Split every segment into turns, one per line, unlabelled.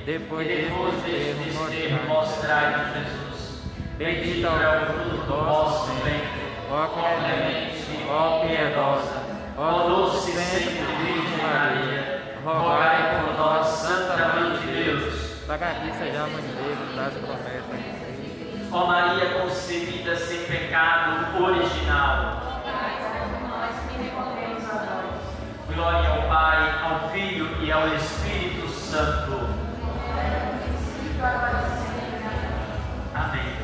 depois deste termo mostrai Jesus. Bendito é o fruto do vosso ventre, ó clemente, ó piedosa, ó doce sempre Virgem Maria, rogai por nós, Santa Mãe de Deus,
para que sejamos livres das promessas de Deus.
Ó Maria concebida sem pecado original, glória ao Pai, ao Filho e ao Espírito Santo. Amém.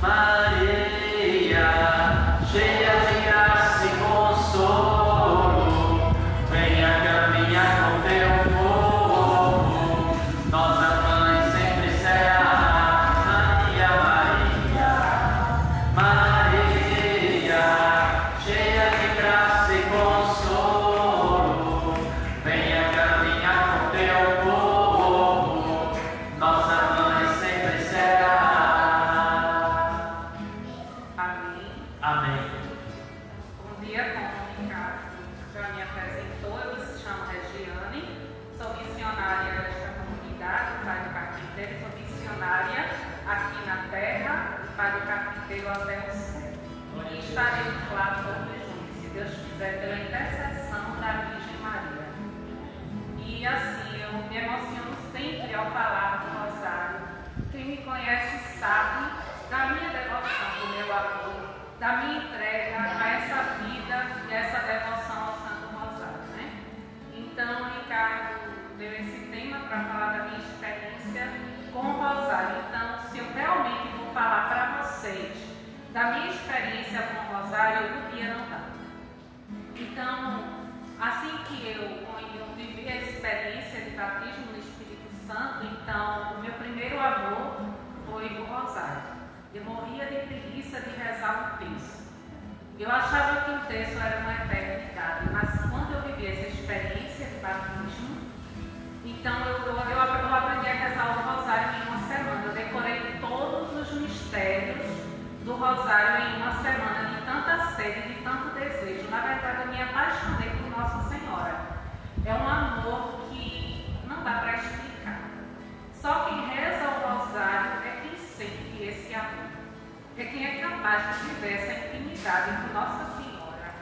Maria, cheia de graça e consolo, venha caminhar com teu povo. Nossa mãe sempre será Maria, Maria. Maria, cheia de graça e consolo, venha caminhar com teu povo. Nossa mãe sempre será. Amém.
Bom dia, comunicado. Já me apresentou, eu me chamo Regiane, sou missionária desta comunidade, Padre Carpinteiro, sou missionária aqui na terra, Padre Carpinteiro até o céu. E estaremos lá todos juntos, se Deus quiser, pela intercessão da Virgem Maria. E assim, eu me emociono sempre ao falar do Rosário. Quem me conhece sabe da minha devoção, do meu amor, da minha entrega a essa vida e essa devoção ao Santo Rosário, né? Então, o Ricardo deu esse tema para falar da minha experiência com o Rosário. Então, se eu realmente vou falar para vocês da minha experiência com o Rosário, eu podia não dar. Então, assim que eu vivi a experiência de batismo no Espírito Santo, então, o meu primeiro amor foi o Rosário. Eu morria de preguiça de rezar um terço. Eu achava que um terço era uma eternidade, mas quando eu vivi essa experiência de batismo, então eu aprendi a rezar o Rosário em uma semana. Eu decorei todos os mistérios do Rosário em uma semana, de tanta sede, de tanto desejo. Na verdade, eu me apaixonei por Nossa Senhora. É um amor que não dá para explicar. Só quem reza o Rosário é quem sente esse amor. É quem é capaz de viver essa intimidade com Nossa Senhora.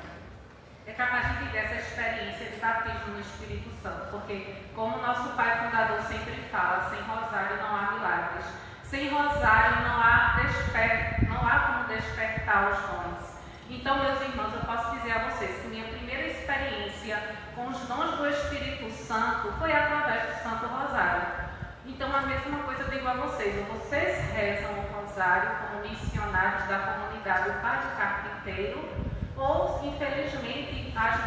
É capaz de viver essa experiência de batismo no Espírito Santo. Porque, como nosso Pai Fundador sempre fala, sem Rosário não há milagres. Sem Rosário não há como despertar os dons. Então, meus irmãos, eu posso dizer a vocês que minha primeira experiência com os dons do Espírito Santo foi através do Santo Rosário. Então, a mesma coisa eu digo a vocês. Ou vocês rezam o Rosário como missionários da comunidade do Padre Carpinteiro, ou, infelizmente, as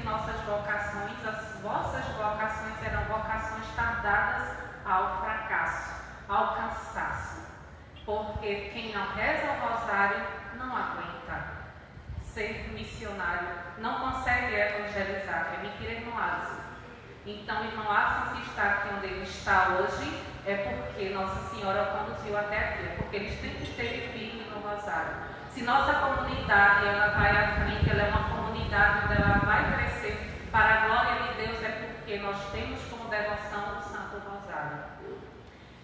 nossas vocações, as vossas vocações serão vocações tardadas ao fracasso, ao cansaço. Porque quem não reza o Rosário não aguenta ser missionário, não consegue evangelizar. É mentira, irmão Alisson. Então, irmão Alisson, se está aqui onde ele está hoje, é porque Nossa Senhora o conduziu até aqui, é porque ele sempre esteve firme no Rosário. Se nossa comunidade ela vai à frente, ela é uma comunidade onde ela vai crescer para a glória de Deus, é porque nós temos como devoção o Santo Rosário.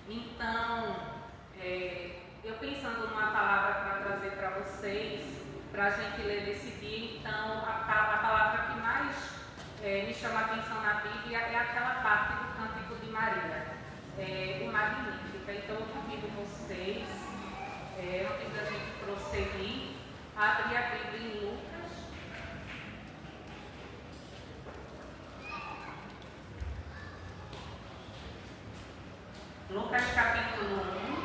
Então, eu pensando numa palavra para trazer para vocês, para a gente ler desse dia, então a palavra que mais me chama a atenção na Bíblia é aquela parte do Cântico de Maria, o Magnífica. Então eu convido vocês, antes da gente prosseguir, a abrir a Bíblia em Lucas. Lucas capítulo 1.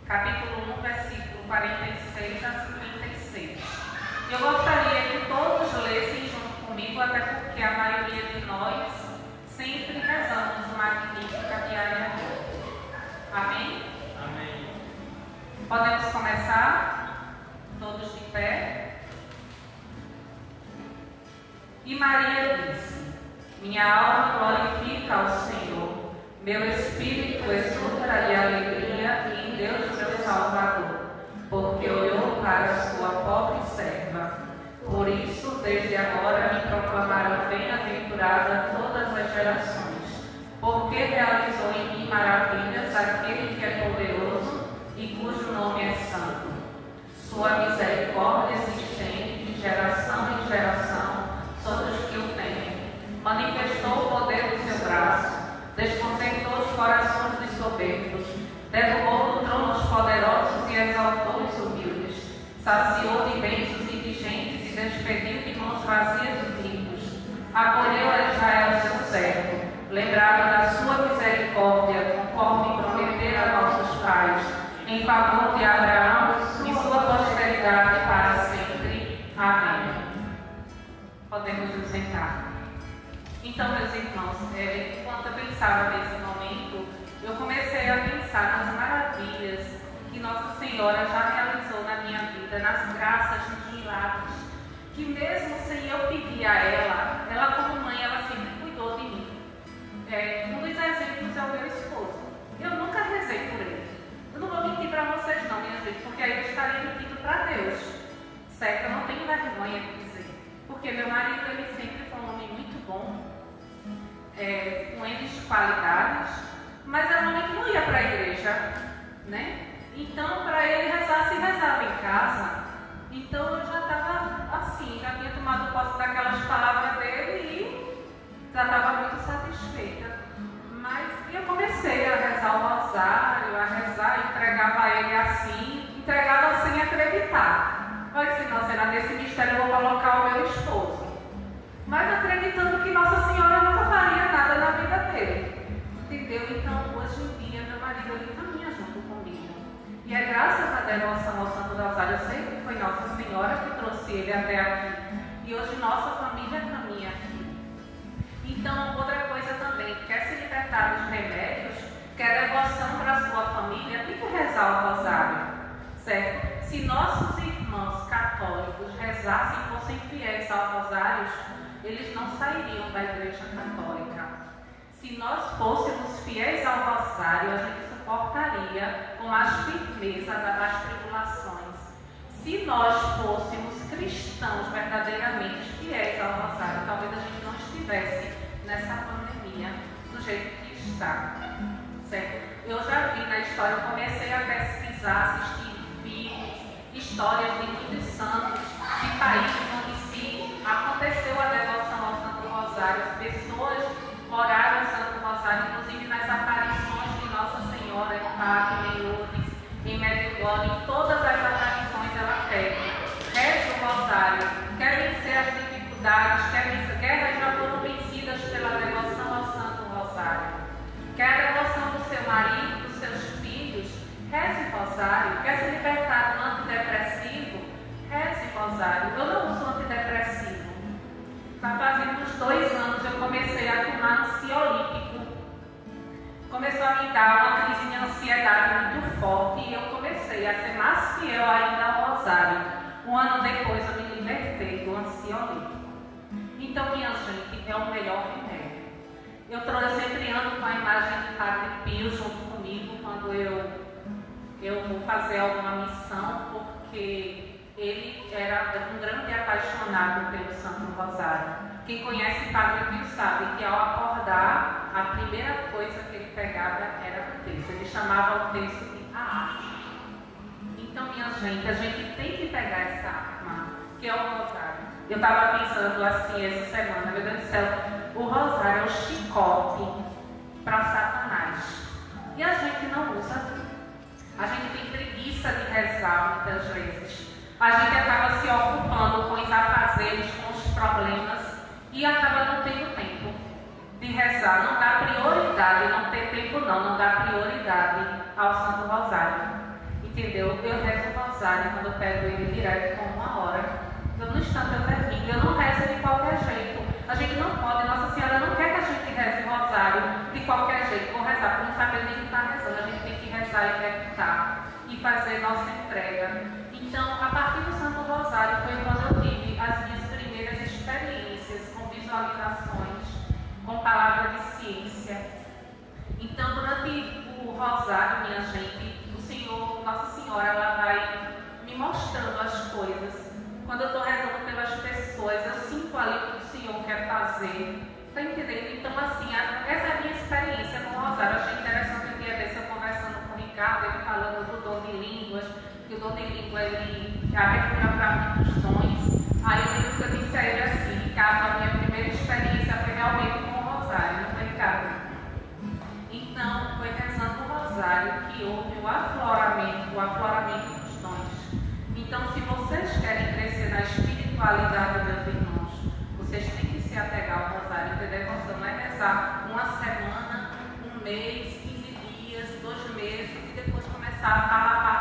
Capítulo 1, versículo 46 a 56. Eu gostaria que todos lessem junto comigo, até porque a maioria de nós sempre rezamos o Magnífica diariamente. Amém?
Amém.
Podemos começar? Todos de pé. E Maria disse: minha alma glorifica ao Senhor, Meu espírito exulta de alegria em Deus meu Salvador, porque olhou para a sua pobre serva. Por isso, desde agora me proclamarão bem-aventurada todas as gerações, porque realizou em mim maravilhas aquele que é poderoso e cujo nome é santo. Sua misericórdia se estende de geração em geração sobre os que o temem. Manifestou o poder do seu braço, desconcertou os corações dos soberbos, derrubou do trono os poderosos e exaltou os humildes, saciou de bens os indigentes e despediu de mãos vazias os ricos. Acolheu a Israel seu servo, lembrava da sua misericórdia, conforme prometera a nossos pais, em favor de Abraão e sua posteridade para sempre. Amém. Podemos nos sentar. Então, meus irmãos, enquanto eu pensava nesse momento, eu comecei a pensar nas maravilhas que Nossa Senhora já realizou na minha vida, nas graças, nos milagres, que mesmo sem eu pedir a ela como mãe, ela sempre cuidou de mim. Um dos exemplos é o meu esposo. Eu nunca rezei por ele. Eu não vou mentir para vocês não, minha gente, porque aí eu estaria mentindo para Deus. Certo? Eu não tenho vergonha de dizer. Porque meu marido, ele sempre foi um homem muito bom, com N qualidades, mas era um homem que não ia para a igreja, né? Então, para ele rezar, se rezava em casa. Então, eu já estava assim, já tinha tomado posse daquelas palavras dele e já estava muito satisfeita. Mas eu comecei a rezar o rosário, a rezar, entregava a ele assim, entregava sem acreditar. Olha assim, nossa, nesse mistério eu vou colocar o meu esposo. Mas acreditando que Nossa Senhora nunca faria nada na vida dele. Entendeu? Então, hoje em dia, meu marido ele caminha junto comigo. E é graças à devoção ao Santo Rosário, eu sei que foi Nossa Senhora que trouxe ele até aqui. E hoje nossa família caminha aqui. Então, outra coisa também, quer se libertar dos remédios, quer devoção para a sua família, tem que rezar o rosário, certo? Se nossos irmãos católicos rezassem e fossem fiéis aos rosários, eles não sairiam da Igreja Católica. Se nós fôssemos fiéis ao rosário, a gente suportaria com mais firmeza as tribulações. Se nós fôssemos cristãos verdadeiramente fiéis ao rosário, talvez a gente não estivesse nessa pandemia do jeito que está, certo? Eu já vi na história, eu comecei a pesquisar, assistir filmes, histórias de muitos santos, de países onde se aconteceu a devoção ao Santo Rosário, as pessoas oraram o Santo Rosário, inclusive nas aparições de Nossa Senhora em Fátima, em Lourdes, em Medjugorje, em todas as aparições ela pede, reze o Rosário, quer vencer as dificuldades, guerras já foram vencidas pela devoção ao Santo Rosário, quer a devoção do seu marido, dos seus filhos, reze o Rosário, quer se libertar do antidepressivo, reze o Rosário. Eu não uso antidepressivo. Está fazendo uns 2 anos eu comecei a tomar ansiolítico. Começou a me dar uma crise de ansiedade muito forte e eu comecei a ser mais fiel ainda ao Rosário. 1 ano depois eu me libertei do ansiolítico. Então, minha gente, é o melhor remédio. Eu sempre ando com a imagem de Padre Pio junto comigo quando eu vou fazer alguma missão, porque ele era um grande apaixonado pelo Santo Rosário. Quem conhece Padre Pio sabe que ao acordar, a primeira coisa que ele pegava era o texto. Ele chamava o texto de a arte. Então, minha gente, a gente tem que pegar essa arma, que é o Rosário. Eu estava pensando assim essa semana, meu Deus do céu, o Rosário é o chicote para Satanás. E a gente não usa. A gente tem preguiça de rezar muitas vezes. A gente acaba se ocupando com os afazeres, com os problemas e acaba não tendo tempo de rezar. Não dá prioridade, não tem tempo não dá prioridade ao Santo Rosário. Entendeu? Eu rezo o Rosário quando eu pego ele direto com 1 hora. No instante eu termino. Eu não rezo de qualquer jeito. A gente não pode, Nossa Senhora não quer que a gente reze o Rosário de qualquer jeito. Vou rezar, por não saber nem o que está rezando. A gente tem que rezar e meditar e fazer nossa entrega. Então, a partir do Santo Rosário foi quando eu tive as minhas primeiras experiências com visualizações, com palavra de ciência. Então, durante o rosário, minha gente, o Senhor, Nossa Senhora, ela vai me mostrando as coisas. Quando eu estou rezando pelas pessoas, eu sinto ali o que o Senhor quer fazer. Está entendendo? Então, assim, essa é a minha experiência com o rosário. Eu achei interessante um dia desse eu conversando com o Ricardo, ele falando do dom de línguas, que o dom de língua ele é abertura para muitos dons. Aí eu lembro que eu disse a ele assim, Ricardo, a minha primeira experiência foi realmente com o rosário, não foi, Ricardo? Então, foi rezando o rosário que houve o afloramento dos dons. Então, se vocês querem crescer na espiritualidade, meus irmãos, vocês têm que se apegar ao rosário de devoção. Não é rezar uma semana, um mês, 15 dias, 2 meses e depois começar a falar,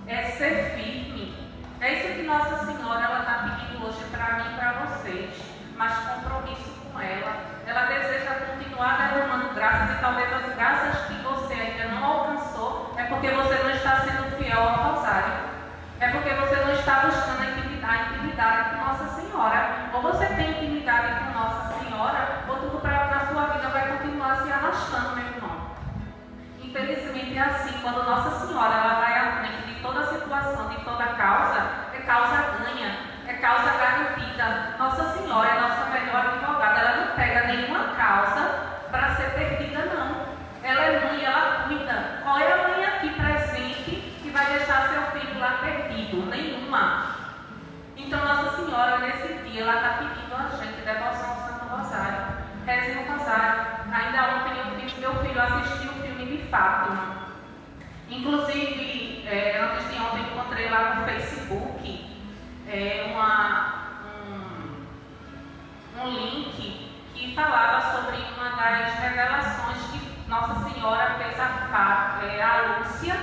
não. É ser firme. É isso que Nossa Senhora está pedindo hoje para mim e para vocês. Mas compromisso com ela. Ela deseja continuar derramando graças e talvez as graças que você ainda não alcançou é porque você não está sendo fiel ao rosário. É porque você não está buscando a intimidade com Nossa Senhora. Ou você tem intimidade com Nossa Senhora, ou tudo para a sua vida vai continuar se arrastando, meu irmão. Infelizmente é assim, quando Nossa Senhora ela vai à frente de toda situação, de toda causa, é causa ganha, é causa garantida. Nossa Senhora é nossa melhor advogada, ela não pega nenhuma causa para ser perdida, não. Ela é mãe, ela cuida. Qual é a mãe aqui presente que vai deixar seu filho lá perdido? Nenhuma. Então Nossa Senhora, nesse dia, ela está pedindo a gente devoção ao Santo Rosário. Reze no Rosário. Ainda ontem meu filho assistiu o filme de Fátima. Inclusive, antes de ontem, encontrei lá no Facebook um link que falava sobre uma das revelações que Nossa Senhora fez a Lúcia,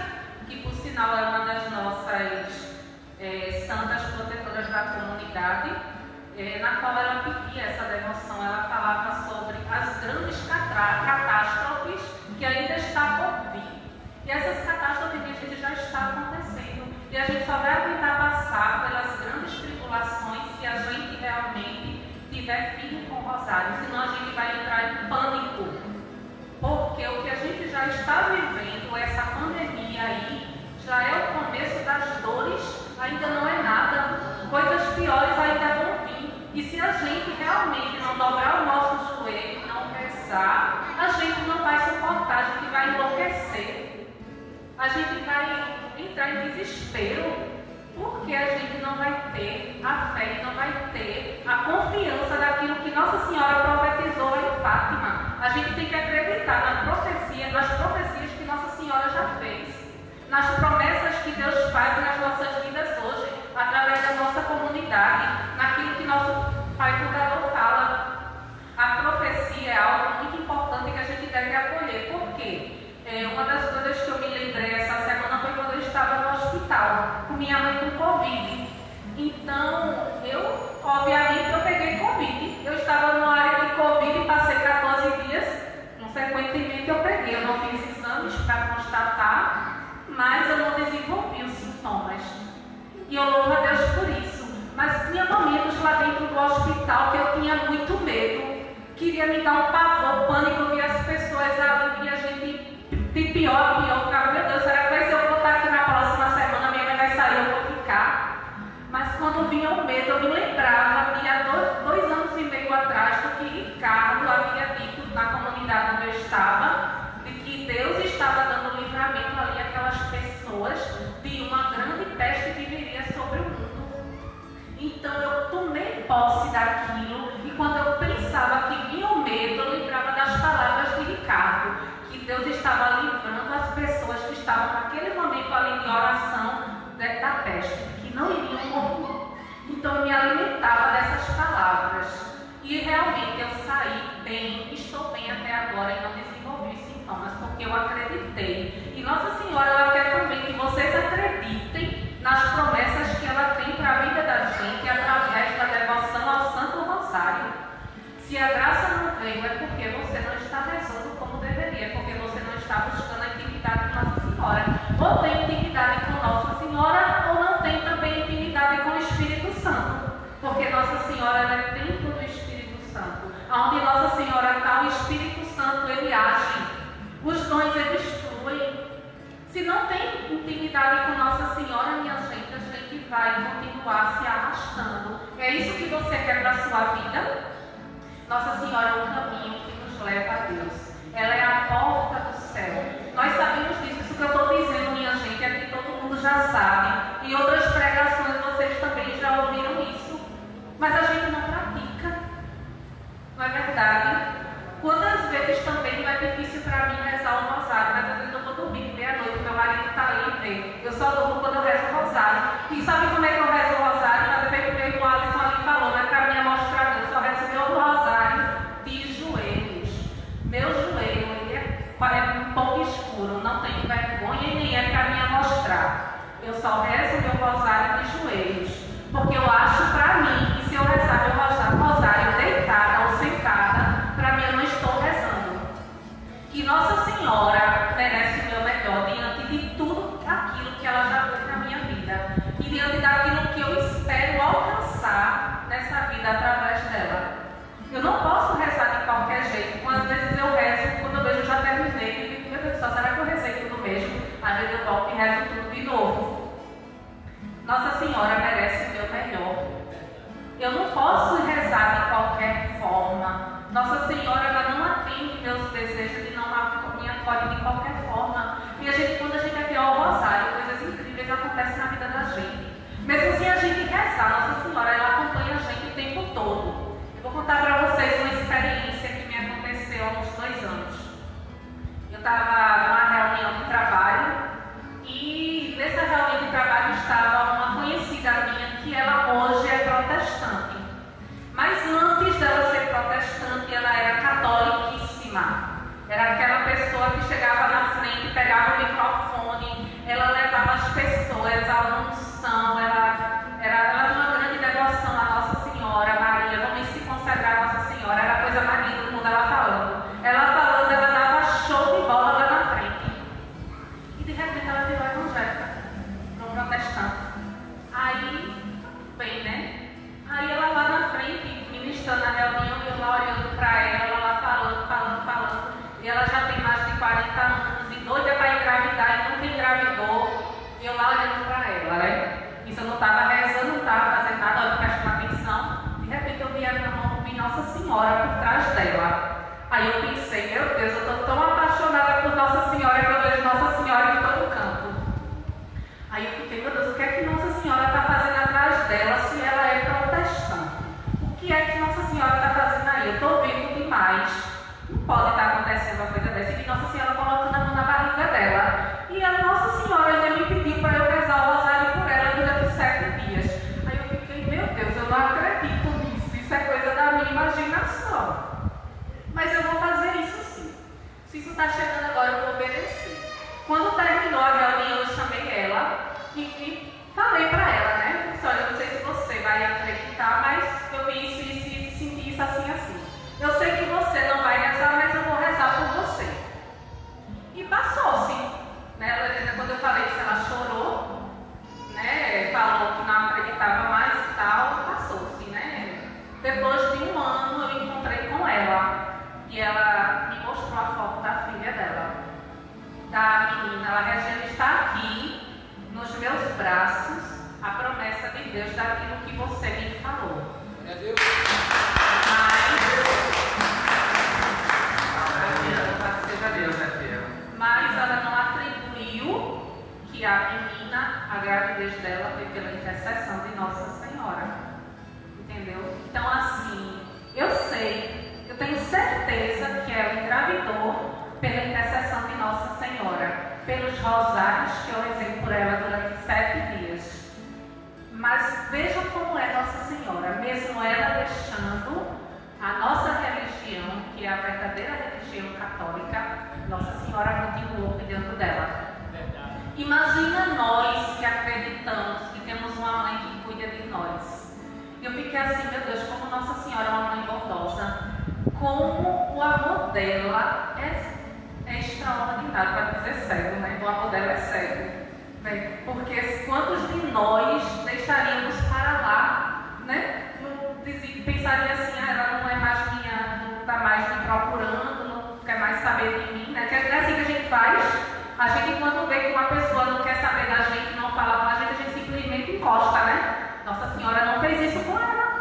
que por sinal é uma das nossas santas protetoras da comunidade, na qual ela pedia essa devoção. Ela falava sobre as grandes catástrofes que ainda está por vir. E essas catástrofes que a gente já está acontecendo. E a gente só vai aguentar passar pelas grandes tribulações se a gente realmente tiver firme com o rosário. Senão a gente vai entrar em pânico. Porque o que a gente já está vivendo, essa pandemia aí, já é o começo das dores, ainda não é nada. Coisas piores ainda vão vir. E se a gente realmente não dobrar o nosso joelho, não rezar, a gente não vai suportar, a gente vai enlouquecer. A gente vai entrar em desespero, porque a gente não vai ter a fé e não vai ter a confiança daquilo que Nossa Senhora profetizou em Fátima. A gente tem que acreditar nas profecias que Nossa Senhora já fez, nas promessas que Deus faz nas nossas vidas hoje, através da nossa comunidade, naquilo que nosso Pai Fundador fala. A profecia é algo muito importante que a gente deve acolher. Por quê? Uma das coisas que eu me lembrei essa semana foi quando eu estava no hospital, com minha mãe com Covid. Então, obviamente, eu peguei Covid. Eu estava numa área de Covid e passei 14 dias, consequentemente eu peguei. Eu não fiz exames para constatar, mas eu não desenvolvi os sintomas. E eu louvo a Deus por isso. Mas tinha momentos lá dentro do hospital que eu tinha muito medo. Queria me dar um pavor, pânico, ver as pessoas ali, a gente de pior a pior. Ficava, meu Deus, será que vai ser eu voltar aqui na próxima semana, minha mãe vai sair, eu vou ficar? Mas quando vinha o medo, eu me lembrava de há 2 anos e meio atrás do que Ricardo havia dito na comunidade onde eu estava, de que Deus estava dando livramento ali àquelas pessoas de uma grande peste que viria sobre o mundo. Então eu tomei posse daquilo e quando eu pensava que vinha o medo, eu lembrava das palavras de Ricardo, que Deus estava livrando as pessoas que estavam naquele momento ali de oração da peste, que não iriam morrer. Então eu me alimentava dessas palavras e realmente eu saí bem, estou bem até agora e não desenvolvi sintomas, porque eu acreditei. E Nossa Senhora, ela quer também que vocês acreditem nas promessas que ela tem para a vida da gente através da devoção ao Santo Rosário. Se a graça não veio, é porque você não está rezando como deveria, porque você não está buscando a intimidade com Nossa Senhora. Ou tem intimidade com Nossa Senhora, ou não tem também intimidade com o Espírito Santo. Porque Nossa Senhora é templo do Espírito Santo. Onde Nossa Senhora está, o Espírito Santo, ele age. você quer para a sua vida? Nossa Senhora é o caminho que nos leva a Deus. Ela é a porta do céu. Nós sabemos disso. Isso que eu estou dizendo, minha gente, é que todo mundo já sabe. Em outras pregações vocês também já ouviram isso. Mas a gente não pratica. Não é verdade? Quantas vezes também não é difícil para mim rezar o rosário, mas às vezes eu vou dormir meia-noite, meu marido está ali, eu só durmo quando eu rezo o rosário. E sabe como é que eu rezo o rosário? Mas feito meu irmão Alisson ali falou, não é para mim mostrar, eu só rezo meu rosário de joelhos. Meu joelho, ele é um pouco escuro, não tenho vergonha e nem é para mim mostrar. Eu só rezo meu rosário de joelhos, porque eu acho para mim que se eu rezar meu rosário deitada ou sentada, para mim eu não estou rezando. E Nossa Senhora merece o meu melhor diante de tudo aquilo que ela já fez na minha vida e diante daquilo que eu espero alcançar nessa vida através dela. Eu não posso rezar de qualquer jeito. Às vezes eu rezo, quando eu vejo eu já terminei e fico, meu Deus do céu, será que eu rezei tudo mesmo? Às vezes eu volto e rezo tudo de novo. Nossa Senhora merece o meu melhor. Eu não posso rezar de qualquer forma. Nossa Senhora, ela não atende meus desejos e não me acolhe de qualquer forma. E a gente, quando a gente é ao rosário, coisas incríveis acontecem na vida da gente. Mesmo sem a gente rezar, Nossa Senhora, ela acompanha a gente o tempo todo. Eu vou contar para vocês uma experiência que me aconteceu há uns 2 anos. Eu estava numa reunião de trabalho e nessa reunião de trabalho estava uma conhecida minha que ela hoje é protestante. Mas antes dela ser protestante, ela era catoliquíssima. Era aquela pessoa que chegava na frente, pegava o microfone, ela levava as pessoas à unção, ela tinha uma grande devoção à Nossa Senhora, Maria, vamos se consagrar a Nossa Senhora, era a coisa mais linda do mundo ela falando. Ela falando, ela dava show de bola lá na frente. E de repente ela virou evangélica, para um protestante. Aí, bem, né? Aí ela lá na frente, ministrando a reunião, eu lá olhando para ela lá falando. E ela já tem mais de 40 anos, e doida para engravidar, e nunca engravidou. E eu lá olhando para ela, né? Isso eu não estava rezando, não estava fazendo nada, olhando, prestando atenção. De repente eu vi a minha mão, vi Nossa Senhora por trás dela. Aí eu pensei, meu Deus, eu estou tão apaixonada por Nossa Senhora que eu vejo Nossa Senhora em todo canto. Aí eu fiquei, meu Deus, o que é que Nossa Senhora está fazendo atrás dela se ela é protestante? O que é que Nossa Senhora está fazendo aí? Eu estou vendo demais. Não pode estar acontecendo uma coisa dessa. E Nossa Senhora colocando a mão na barriga dela. E a Nossa Senhora ainda me pediu para eu rezar o rosário por ela durante 7 dias. Aí eu fiquei, meu Deus, eu não acredito nisso. Isso é coisa da minha imaginação. Mas eu vou fazer isso sim. Se isso está chegando agora, eu vou obedecer. Quando terminou a reunião, eu chamei ela e falei para ela, né? Olha, eu não sei se você vai acreditar, mas eu vi isso e senti isso assim. Eu sei que você não vai rezar, mas eu vou rezar por você. E passou-se. Né? Quando eu falei isso, ela chorou, né? Falou que não acreditava mais e tal, passou-se, né? Depois de 1 ano, eu encontrei com ela. E ela me mostrou a foto da filha dela. Da menina, ela Regina está aqui, nos meus braços, a promessa de Deus daquilo que você me falou.
É Deus.
Mas ela não atribuiu que a menina, a gravidez dela foi pela intercessão de Nossa Senhora. Entendeu? Então assim, eu sei, eu tenho certeza que ela engravidou pela intercessão de Nossa Senhora, pelos rosários que eu rezei por ela durante 7 dias. Mas veja como é Nossa Senhora, mesmo ela deixando a nossa religião, que é a verdadeira religião católica, Nossa Senhora continuou cuidando dela.
Verdade.
Imagina nós que acreditamos que temos uma mãe que cuida de nós. Eu fiquei assim, meu Deus, como Nossa Senhora é uma mãe bondosa, como o amor dela é extraordinário, para dizer cego, né? O amor dela é cego. Né? Porque quantos de nós deixaríamos para lá, né? Pensaria assim, ela não é mais minha, não está mais me procurando, não quer mais saber de mim, né? Que é assim que a gente faz. A gente, quando vê que uma pessoa não quer saber da gente, não fala com a gente simplesmente encosta, né? Nossa Senhora não fez isso com ela.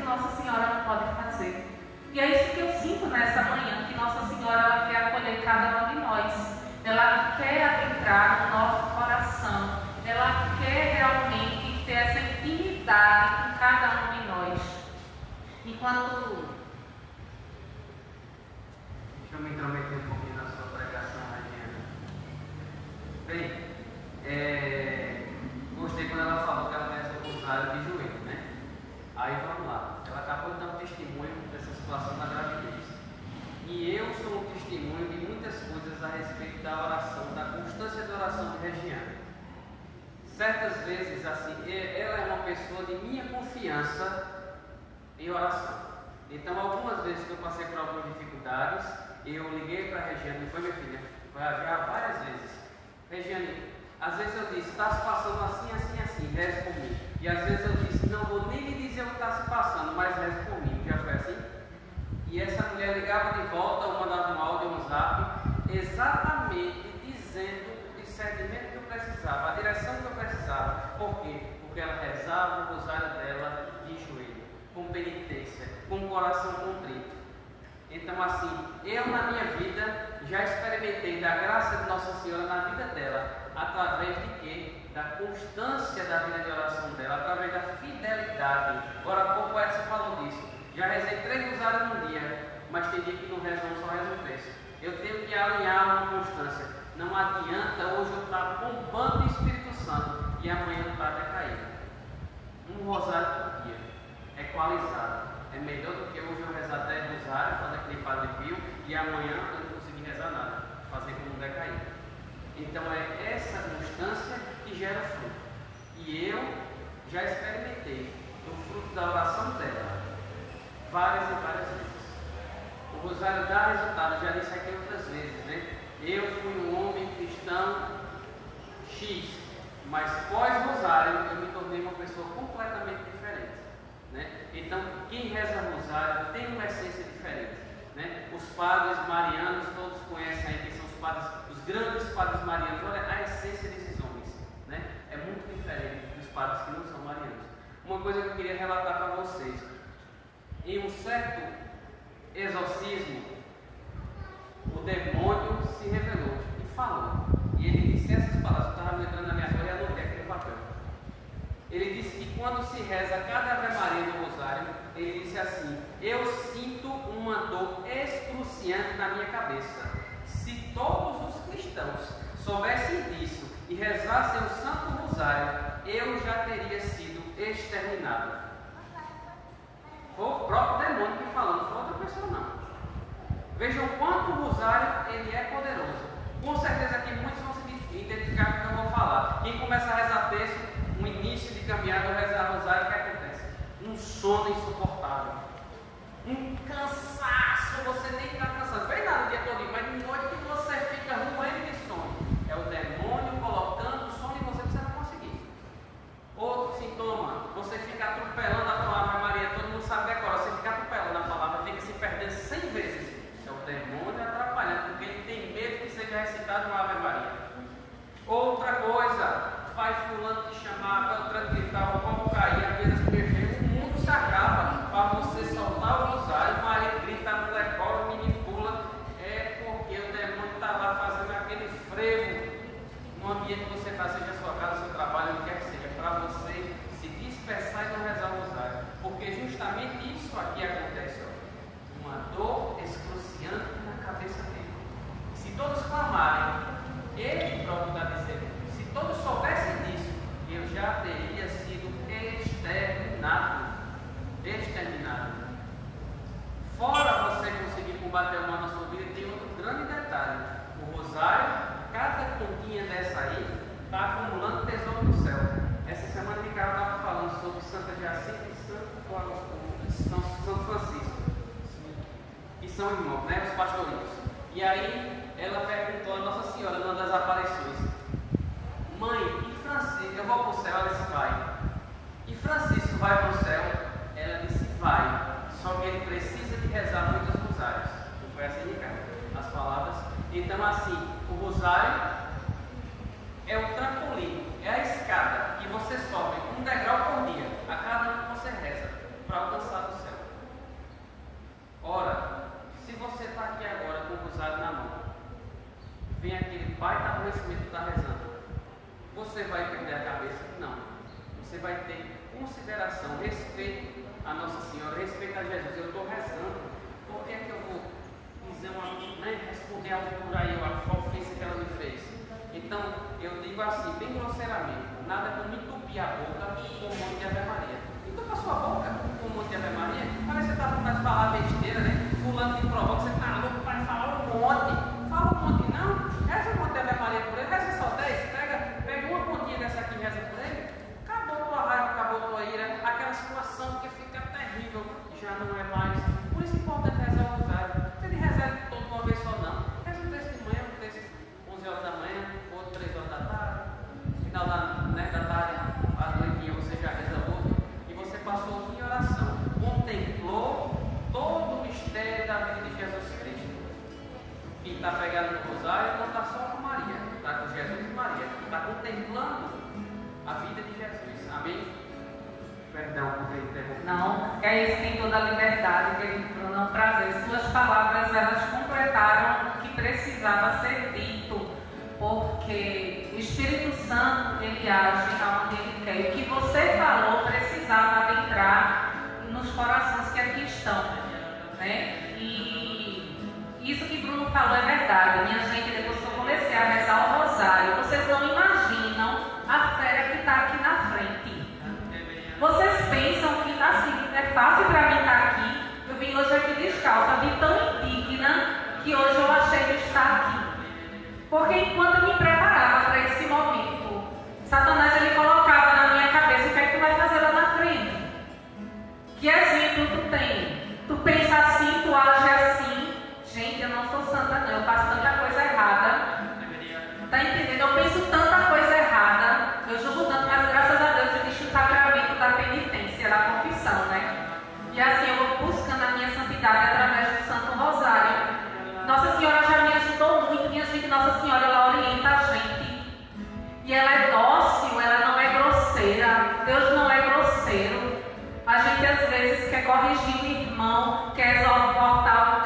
Nossa Senhora não pode fazer. E é isso que eu sinto nessa manhã, que Nossa Senhora ela quer acolher cada um de nós. Ela quer adentrar no nosso coração. Ela quer realmente ter essa intimidade com cada um de nós. Enquanto...
Deixa eu me intrometer um pouquinho na sua pregação, Regina. Bem, gostei quando ela falou que ela conhece o rosário de joelho, né? Aí vamos lá. Ela acabou de dar um testemunho dessa situação da gravidez. E eu sou um testemunho de muitas coisas a respeito da oração, da constância da oração de Regiane. Certas vezes, assim, ela é uma pessoa de minha confiança em oração. Então, algumas vezes que eu passei por algumas dificuldades, eu liguei para a Regiane, não foi, minha filha? Foi já várias vezes. Regiane, às vezes eu disse, está se passando assim, assim, assim, reze por mim. E às vezes eu disse, não vou nem lhe dizer o que está se passando, mas reze por mim. Já foi assim? E essa mulher ligava de volta, ou mandava um áudio no zap, exatamente dizendo o discernimento que eu precisava, a direção que eu precisava. Por quê? Porque ela rezava o rosário dela de joelho, com penitência, com o coração contrito. Então, assim, eu na minha vida já experimentei da graça de Nossa Senhora na vida dela, através de quê? Da constância da vida de oração dela, através da fidelidade. Agora há pouco o Edson falou disso. Já rezei 3 rosários no dia, mas tem dia que não rezo um, só rezo um terço. Eu tenho que alinhar uma constância. Não adianta hoje eu estar bombando o Espírito Santo e amanhã eu estar decaído. Um rosário por dia, equalizado. É melhor do que hoje eu rezar 10 rosários, fazer aquele Padre Pio, e amanhã eu não conseguir rezar nada, fazer como um decaído. Então é essa constância que gera fruto. E eu já experimentei o fruto da oração dela várias e várias vezes. O rosário dá resultado, já disse aqui outras vezes, né? Eu fui um homem cristão X, mas pós-rosário eu me tornei uma pessoa completamente diferente, né? Então, quem reza rosário tem uma essência diferente, né? Os padres marianos, todos conhecem aí, que são os padres, os grandes padres marianos. Olha a essência desses homens, né? É muito diferente dos padres que não são marianos. Uma coisa que eu queria relatar para vocês: em um certo exorcismo, o demônio se revelou e falou. E ele disse essas palavras, eu estava lembrando na minha folha e anotei aqui no papel. Ele disse que quando se reza cada Ave Maria do Rosário, ele disse assim: eu sinto uma dor excruciante na minha cabeça. Se todos os cristãos soubessem disso e rezassem o Santo Rosário, eu já teria sido exterminado. Foi o próprio demônio que falou, não foi outra pessoa não. Vejam quanto o rosário ele é poderoso. Com certeza aqui muitos vão se identificar com o que eu vou falar. Quem começa a rezar texto, um início de caminhada, ou rezar rosário, o que acontece? Um sono insuportável, um cansaço, você nem está cansado, não fez nada o dia todo, mas de noite que você fica ruim de sono. É o demônio colocando o sono em você para você não conseguir. Outro sintoma, você fica atropelando a palavra Maria, todo mundo sabe decorar, você fica atropelando a palavra, fica se perdendo 100 vezes. É o demônio atrapalhando, porque ele tem medo que seja recitado uma Ave Maria. Outra coisa, vai fulano te chamar, Beltrano gritar, o pão cair, a mesa se mexer, o mundo se acaba para você soltar o rosário, o marido grita, não decora, o menino pula, é porque o demônio está lá fazendo aquele frevo no ambiente que você está, seja a sua casa, seu trabalho, onde quer que seja, para você se dispersar e não rezar o rosário, porque justamente isso aqui acontece, ó, uma dor excruciante na cabeça dele. Se todos clamarem, ele próprio está dizendo, se todos soubessem disso, eu já teria sido exterminado. Exterminado. Fora você conseguir combater o mal na sua vida, tem outro grande detalhe. O rosário, cada continha dessa aí, está acumulando tesouro no céu. Essa semana o Ricardo estava falando sobre Santa Jacinta e São Francisco, que são irmãos, né? Os pastorinhos. E aí ela perguntou a Nossa Senhora numa das aparições: mãe, e Francisco, eu vou para o céu? Ela disse: vai. E Francisco vai para o céu? Ela disse: vai. Só que ele precisa de rezar muitos rosários. Não foi assim, Ricardo? As palavras. Então, assim, o rosário é o trampolim, é a escada que você sobe um degrau por dia, a cada um que você reza, para alcançar o céu. vem aquele baita aborrecimento que está rezando. Você vai perder a cabeça? Não. Você vai ter consideração, respeito a Nossa Senhora, respeito a Jesus. Eu estou rezando, por que é que eu vou dizer responder algo por aí, a ofensa que ela me fez? Então, eu digo assim, bem grosseiramente, nada como entupir a boca com um monte de Ave Maria. Entupa a sua boca com um monte de Ave Maria, parece que você está com vontade de falar besteira, né? Fulano te provoca, você está louco para falar um monte. Fala um monte, não. Reza um monte de Ave Maria por ele, reza só 10, pega uma pontinha dessa aqui e reza por ele. Acabou tua raiva, acabou tua ira, aquela situação que fica terrível, já não é mais. Por isso é importante rezar o rosário. Se ele rezar todo uma vez só não. Reza um texto de manhã, um texto 11 horas da manhã, outro 3 horas da tarde. Final da tarde, à noitinha você já reza outro. E você passou o dia em oração. Contemplou todo o mistério da vida de Jesus Cristo. Quem está pegado no rosário não está só com Maria, está com Jesus e Maria. Está contemplando a vida de Jesus. Amém? Perdão por ter interrompido.
Não, é isso, tem toda a liberdade, querido, não prazer. Suas palavras, elas completaram o que precisava ser dito, porque o Espírito Santo, ele age aonde ele quer. O que você falou precisava adentrar nos corações que aqui estão, né? E isso que Bruno falou é verdade. Minha gente, depois que eu comecei a rezar o rosário, vocês não imaginam a fé que está aqui na frente. Vocês pensam que assim, é fácil para mim estar aqui? Eu vim hoje aqui descalça, eu vim tão indigna que hoje eu achei de estar aqui. Porque enquanto eu me preparava para esse momento, Satanás ele colocava na minha cabeça o que é que tu vai fazer lá na frente. Que exemplo tu tem? Tu pensa assim, tu age assim. Gente, eu não sou santa não, eu faço tanta coisa errada. Tá entendendo? Eu penso tanta coisa errada. Eu julgo tanto, mas graças a Deus existe o sacramento da penitência, da confissão, né? E assim eu vou buscando a minha santidade através do Santo Rosário. Nossa Senhora já me ajudou muito, minha gente. Nossa Senhora, ela orienta a gente. E ela é dócil, ela não é grosseira. Deus não é grosseiro. A gente às vezes quer corrigir o irmão, quer exortar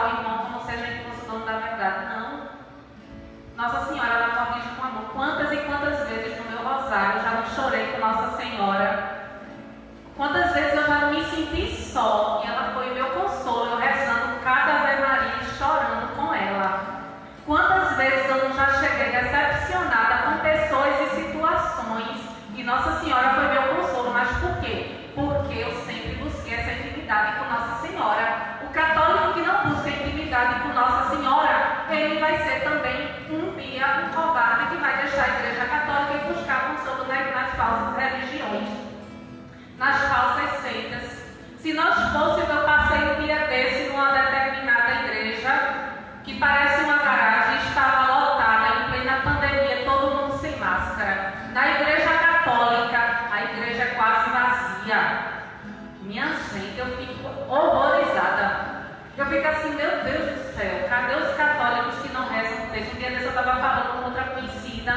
o irmão como se a gente fosse o dono da verdade. Não. Nossa Senhora, ela corrige com amor. Quantas e quantas vezes no meu rosário eu já não chorei com Nossa Senhora? Quantas vezes eu já me senti só e ela foi o meu consolo, eu rezando cada Ave Maria e chorando com ela. Quantas vezes eu não já cheguei decepcionada com pessoas e situações e Nossa Senhora foi meu consolo. Mas por quê? Porque eu sempre busquei essa intimidade com Nossa Senhora. O católico que não busca intimidade com Nossa Senhora, ele vai ser também um dia um covarde que vai deixar a Igreja Católica e buscar consolo nas falsas religiões, nas falsas seitas. Se nós fôssemos, eu passei um dia desse numa determinada igreja que parece uma garagem, estava lotada em plena pandemia, todo mundo sem máscara. Na Igreja Católica, a igreja é quase vazia. Minha gente, eu fico horrorizada. Eu fico assim, meu Deus do céu, cadê os católicos que não rezam o texto? Um dia desse eu estava falando com outra conhecida,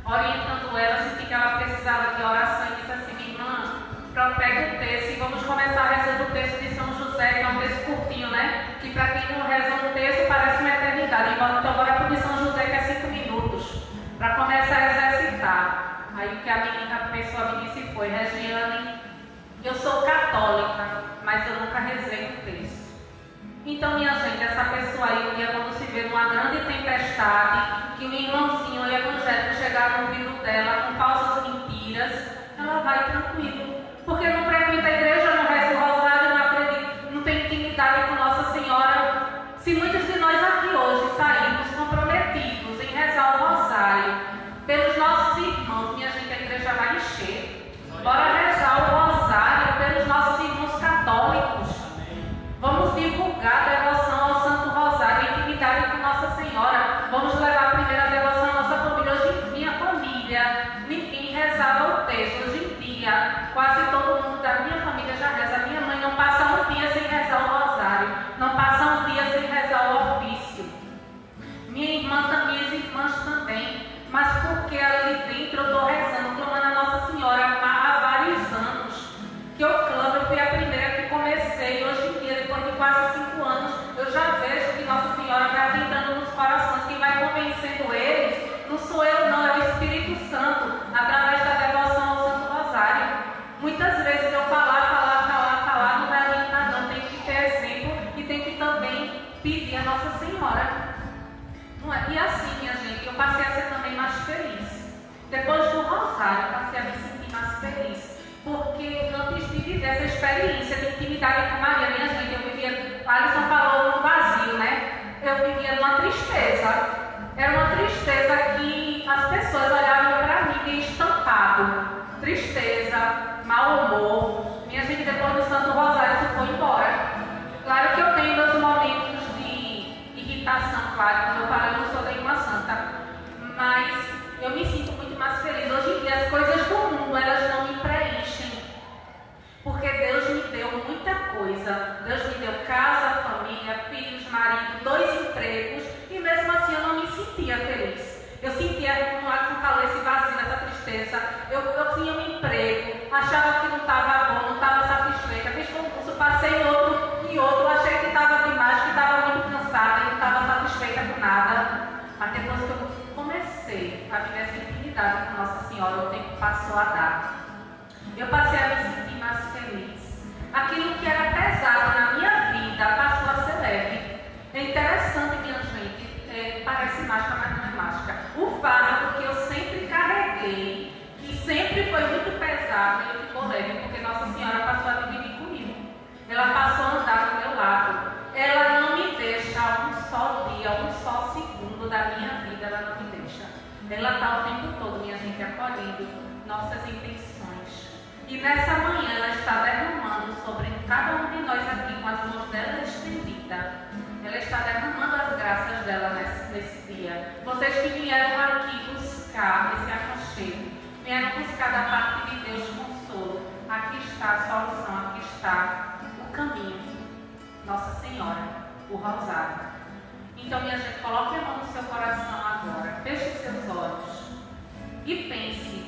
orientando ela, senti que ela precisava de oração e disse assim, minha irmã, pega o texto e vamos começar rezando o texto de São José, que é um texto curtinho, né? Que para quem não reza um texto parece uma eternidade. Então bora para o de São José, que é 5 minutos, para começar a exercitar. Aí o que a pessoa me disse foi, Regiane, eu sou católica, mas eu nunca rezei um texto. Então, minha gente, essa pessoa aí, um dia quando se vê numa grande tempestade, que o irmãozinho, o evangélico, chegar no ouvido dela com falsas mentiras, ela vai tranquilo. Porque não frequenta a igreja, não reza o rosário, não acredita, não tem intimidade com Nossa Senhora. Se muitos de nós aqui hoje saímos comprometidos em rezar o rosário pelos nossos irmãos, minha gente, a igreja vai encher. Bora rezar o rosário pelos nossos irmãos católicos. Vamos divulgar a devoção ao Santo Rosário, a intimidade com Nossa Senhora. Vamos levar a primeira devoção à nossa família. Hoje, minha família, ninguém rezava o texto. Hoje em dia, quase todo mundo da minha família já rosário, passei a me sentir mais feliz. Porque antes de viver essa experiência de intimidade com Maria, minha gente, eu vivia, Alisson falou, no vazio, né? Eu vivia numa tristeza. Era uma tristeza que as pessoas olhavam para mim meio estampado. Tristeza, mau humor. Minha gente, depois do Santo Rosário, isso foi embora. Claro que eu tenho meus momentos de irritação, claro, como eu falei, eu não sou nenhuma santa. Mas eu me sinto muito mais feliz. Hoje em dia, as coisas do mundo, elas não me preenchem. Porque Deus me deu muita coisa. Deus me deu casa, família, filhos, marido, 2 empregos. E mesmo assim eu não me sentia feliz. Eu sentia, como Alisson falou, esse vazio, essa tristeza. Eu tinha um emprego, achava que não estava bom, não estava satisfeita. Fiz concurso, passei em outro, achei que estava demais, que estava muito cansada e não estava satisfeita com nada. Mas depois que eu comecei a viver essa intimidade com Nossa Senhora, o tempo passou a dar. Eu passei a me sentir mais feliz. Aquilo que era pesado na minha vida passou a ser leve. É interessante, minha gente, parece mágica, mas não é mágica. O fardo que eu sempre carreguei, que sempre foi muito pesado, ele ficou leve, porque Nossa Senhora passou a dividir comigo. Ela passou a andar do meu lado. Ela não me deixa um só dia, um só segundo da minha vida, ela não me deixa. Ela está o tempo todo, minha gente, acolhendo nossas intenções. E nessa manhã ela está derramando sobre cada um de nós aqui com as mãos dela estendidas. Ela está derramando as graças dela nesse dia. Vocês que vieram aqui buscar esse aconchego, vieram buscar da parte de Deus consolo. Aqui está a solução, aqui está o caminho. Nossa Senhora, o rosário. Então, minha gente, coloque a mão no seu coração agora. Feche seus olhos e pense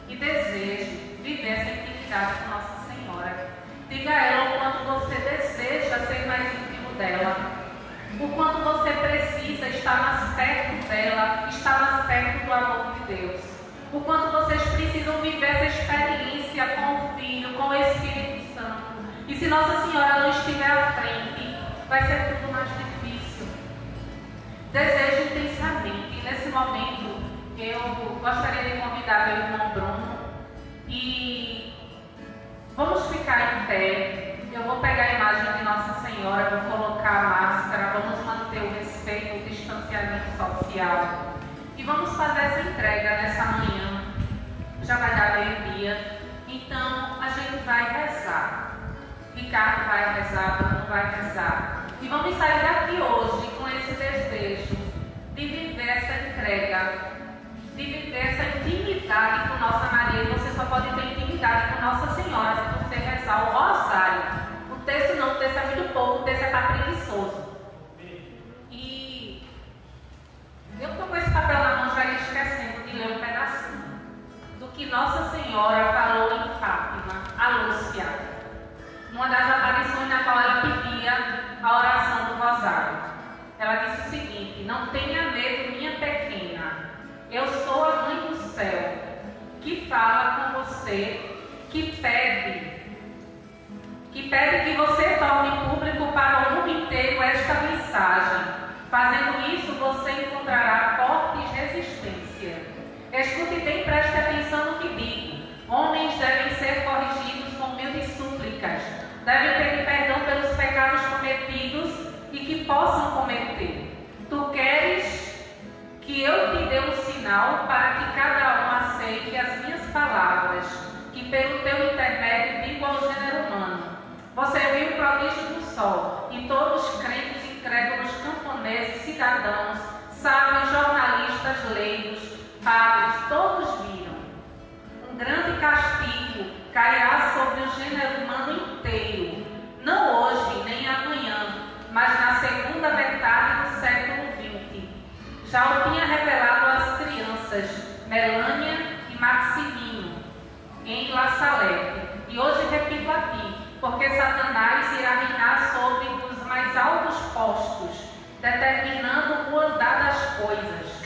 e deseje viver essa intimidade com Nossa Senhora. Diga a ela o quanto você deseja ser mais íntimo dela. O quanto você precisa estar mais perto dela, estar mais perto do amor de Deus. O quanto vocês precisam viver essa experiência com o Filho, com o Espírito Santo. E se Nossa Senhora não estiver à frente, vai ser tudo mais difícil. Desejo intensamente. E nesse momento, eu gostaria de convidar meu irmão Bruno. E vamos ficar em pé. Eu vou pegar a imagem de Nossa Senhora, vou colocar a máscara, vamos manter o respeito, o distanciamento social. E vamos fazer essa entrega nessa manhã. Já vai dar meio-dia. Então, a gente vai rezar. Ricardo vai rezar, Bruno vai rezar. E vamos sair daqui hoje com esse desejo de viver essa entrega, de viver essa intimidade com Nossa Maria. E você só pode ter intimidade com Nossa Senhora se você rezar o rosário. O texto não, o texto é muito pouco, o texto é para preguiçoso. E eu estou com esse papel na mão já esquecendo de ler um pedacinho do que Nossa Senhora falou em Fátima, a Lúcia, numa das aparições na qual ela pedia a oração do rosário. Ela disse o seguinte: não tenha medo, minha pequena, eu sou a mãe do céu, que fala com você, que pede que você torne público para o mundo inteiro esta mensagem. Fazendo isso, você encontrará forte resistência. Escute bem, preste atenção no que digo. Homens devem ser corrigidos com humildes súplicas. Devem pedir perdão pelos pecados cometidos e que possam cometer. Tu queres que eu te dê um sinal para que cada um aceite as minhas palavras, que pelo teu intermédio digo ao gênero humano. Você viu o prodígio do sol, e todos os crentes, incrédulos, camponeses, cidadãos, sábios, jornalistas, leigos, padres, todos viram. Um grande castigo cairá sobre o gênero humano inteiro, não hoje nem amanhã, mas na segunda metade do século XX. Já o tinha revelado às crianças Melânia e Maximino em La Salette, e hoje repito aqui, porque Satanás irá reinar sobre os mais altos postos, determinando o andar das coisas.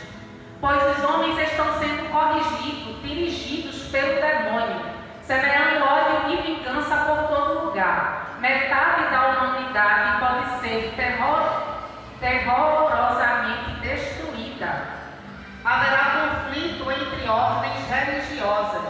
Pois os homens estão sendo corrigidos, dirigidos pelo demônio, semeando ódio e vingança por todo lugar. Metade da humanidade pode ser terrorosamente destruída. Haverá conflito entre ordens religiosas.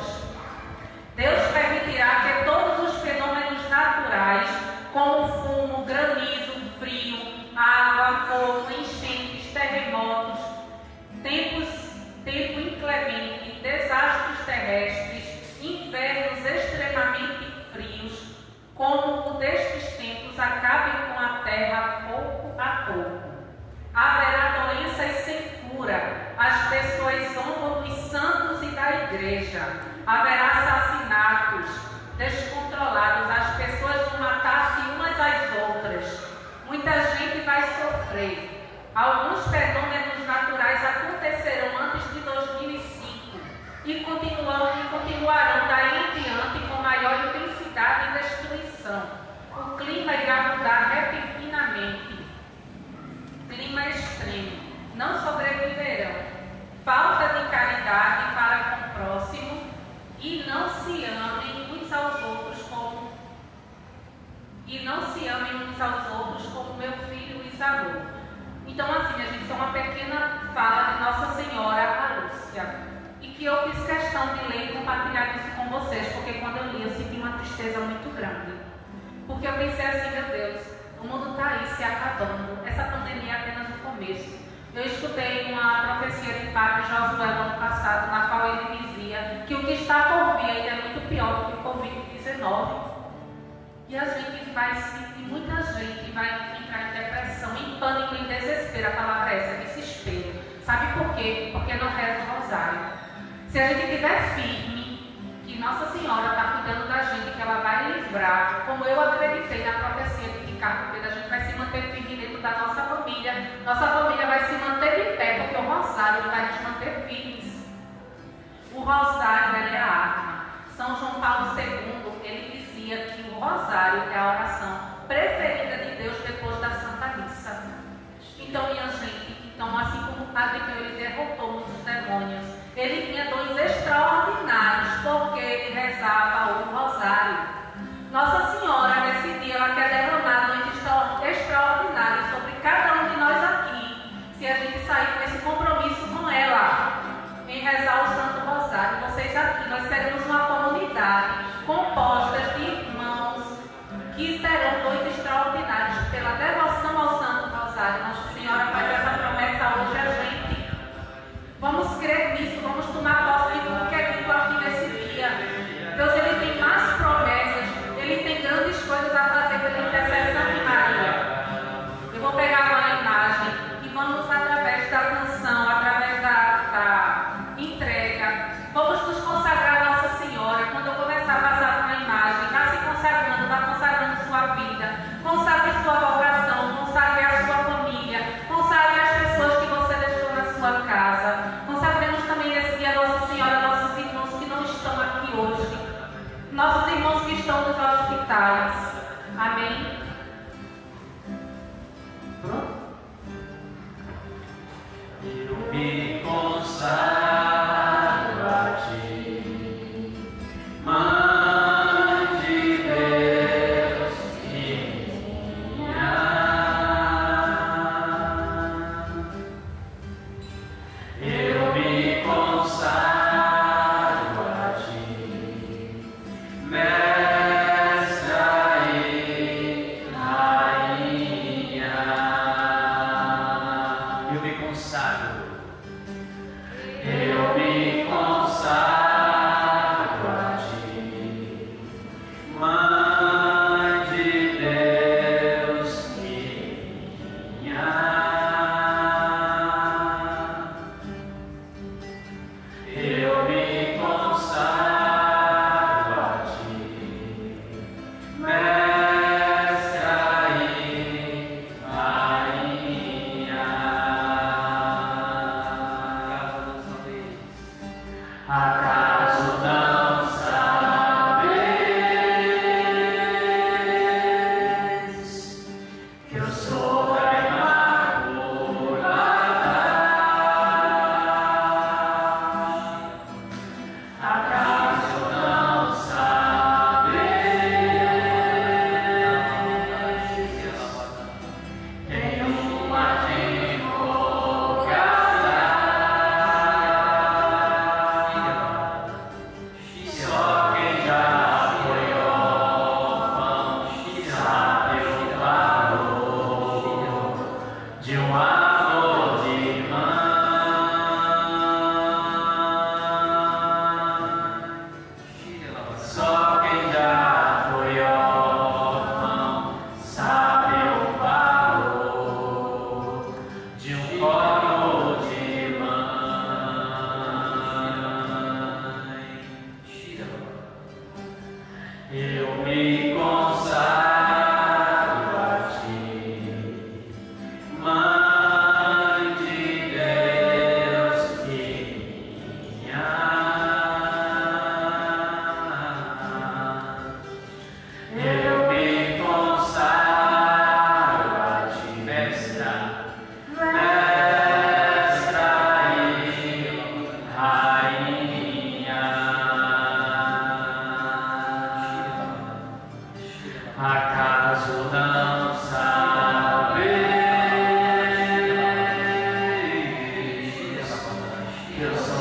haverá assassinatos descontrolados, as pessoas vão matar-se umas às outras, muita gente vai sofrer. Alguns fenômenos naturais acontecerão antes de 2005 e continuarão daí em diante com maior intensidade e destruição. O clima irá mudar repentinamente. Clima extremo. Não sobreviverão. Falta de caridade para com o próximo e não se amem uns aos outros como meu filho Luiz amou. Então, assim, a gente tem uma pequena fala de Nossa Senhora, a Lúcia, e que eu fiz questão de ler e compartilhar isso com vocês, porque quando eu li eu senti uma tristeza muito grande. Porque eu pensei assim, meu Deus, o mundo está aí se acabando, essa pandemia é apenas o começo. Eu escutei uma profecia de Padre Josué no ano passado, na qual ele dizia que o que está por vir ainda é muito pior do que o Covid-19. E a gente vai sentir, muita gente vai entrar em depressão, em pânico, em desespero. A palavra é essa, desespero. Sabe por quê? Porque não reza o rosário. Se a gente estiver firme, que Nossa Senhora está cuidando da gente, que ela vai livrar, como eu acreditei na profecia de Ricardo Pedro, a gente vai se manter firme dentro da nossa família vai se manter de pé, porque o rosário vai nos manter firmes. O rosário é a arma. São João Paulo II, ele dizia que o rosário é a oração preferida de Deus depois da Santa Missa. Então, minha gente, assim como o Padre Pio, ele derrotou muitos demônios, ele tinha dons extraordinários, porque ele rezava o rosário. Nossa Senhora, nesse dia, ela quer derramar dons extraordinários sobre cada um de nós aqui, se a gente sair com esse compromisso com ela, em rezar o Santo Rosário. Vocês aqui, nós seremos uma comunidade composta de irmãos que terão dons extraordinários pela devoção ao Santo Rosário. Nossa Senhora faz essa promessa hoje a gente. Vamos crer nisso, vamos tomar posse de tudo que é dito aqui nesse dia. Deus, ele tem mais promessas, ele tem grandes coisas a fazer pela intercessão de Maria. Eu vou pegar agora a imagem e vamos, através da canção, através da entrega, vamos nos consagrar a Nossa Senhora. Quando eu começar a passar uma imagem, vá se consagrando, vá consagrando sua vida, consagre sua vocação, consagre a sua família, consagre as pessoas que você deixou na sua casa. Consagremos também nesse dia Nossa Senhora, nossos irmãos que não estão aqui hoje, nossos irmãos que estão nos hospitais. Amém? Pronto?
Eu me consagro a ti, Mãe de Deus e minha. Eu me consagro a ti, Mestra e Rainha. Eu me consagro. Eu me consagro a ti, Mãe de Deus e minha. Eu me consagro a ti, Mestra e Rainha.
Graças a Deus.
Eu sou